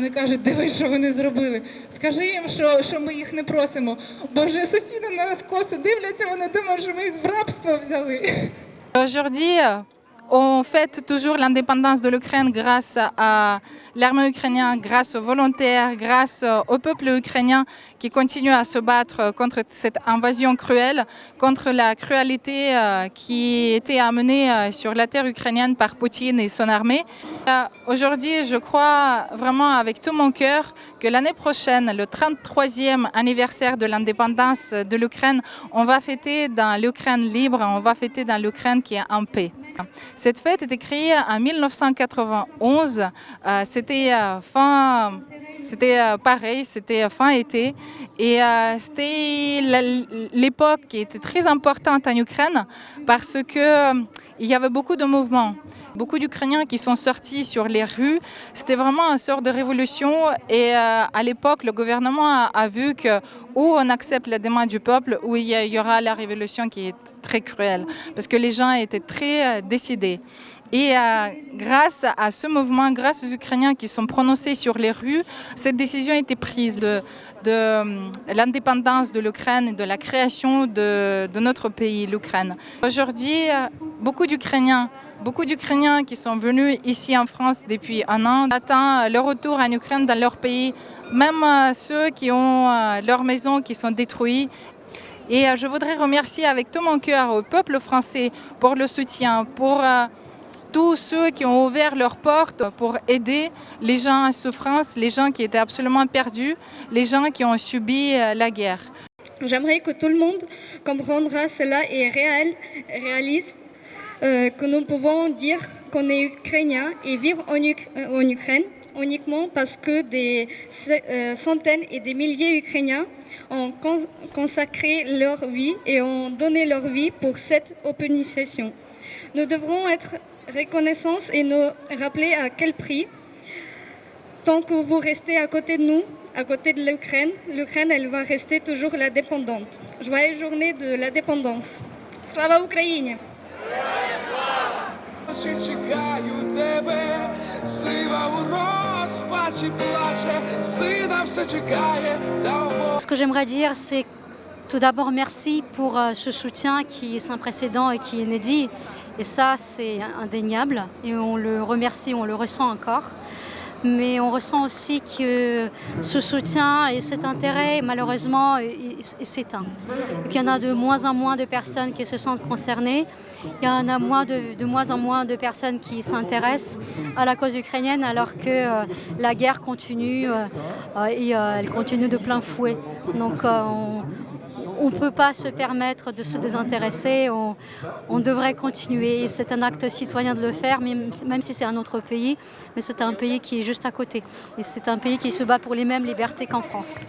Вони кажуть, дивись, що вони зробили. Скажи їм, що ми їх не просимо. Бо вже сусіди на нас косо дивляться, вони думають, що ми їх в рабство взяли. Aujourd'hui, on fête toujours l'indépendance de l'Ukraine grâce à l'armée ukrainienne, grâce aux volontaires, grâce au peuple ukrainien qui continue à se battre contre cette invasion cruelle, contre la cruauté qui était amenée sur la terre ukrainienne par Poutine et son armée. Aujourd'hui, je crois vraiment avec tout mon cœur que l'année prochaine, le 33e anniversaire de l'indépendance de l'Ukraine, on va fêter dans l'Ukraine libre, on va fêter dans l'Ukraine qui est en paix. Cette fête était créée en 1991, c'était pareil, c'était fin été et c'était l'époque qui était très importante en Ukraine parce que il y avait beaucoup de mouvements. Beaucoup d'Ukrainiens qui sont sortis sur les rues. C'était vraiment une sorte de révolution et à l'époque, le gouvernement a vu que où on accepte la demande du peuple, où il y aura la révolution qui est très cruelle parce que les gens étaient très décidés. Et grâce à ce mouvement, grâce aux Ukrainiens qui sont prononcés sur les rues, cette décision a été prise de l'indépendance de l'Ukraine et de la création de notre pays, l'Ukraine. Aujourd'hui, beaucoup d'Ukrainiens qui sont venus ici en France depuis un an attendent leur retour en Ukraine dans leur pays, même ceux qui ont leurs maisons qui sont détruites. Et je voudrais remercier avec tout mon cœur au peuple français pour le soutien, pour tous ceux qui ont ouvert leurs portes pour aider les gens en souffrance, les gens qui étaient absolument perdus, les gens qui ont subi la guerre. J'aimerais que tout le monde comprendra cela et réalise que nous pouvons dire qu'on est ukrainien et vivre en Ukraine uniquement parce que des centaines et des milliers d'Ukrainiens ont consacré leur vie et ont donné leur vie pour cette opposition. Nous devrons être reconnaissants et nous rappeler à quel prix, tant que vous restez à côté de nous, à côté de l'Ukraine, elle va rester toujours la dépendante. Joyeuse journée de la dépendance. Slava Ukraini! Ce que j'aimerais dire, c'est tout d'abord merci pour ce soutien qui est sans précédent et qui est inédit. Et ça, c'est indéniable. Et on le remercie, on le ressent encore. Mais on ressent aussi que ce soutien et cet intérêt, malheureusement, il s'éteint. Il y en a de moins en moins de personnes qui se sentent concernées. Il y en a de moins en moins de personnes qui s'intéressent à la cause ukrainienne alors que la guerre continue et elle continue de plein fouet. Donc on ne peut pas se permettre de se désintéresser, on devrait continuer. Et c'est un acte citoyen de le faire, même si c'est un autre pays, mais c'est un pays qui est juste à côté. Et c'est un pays qui se bat pour les mêmes libertés qu'en France.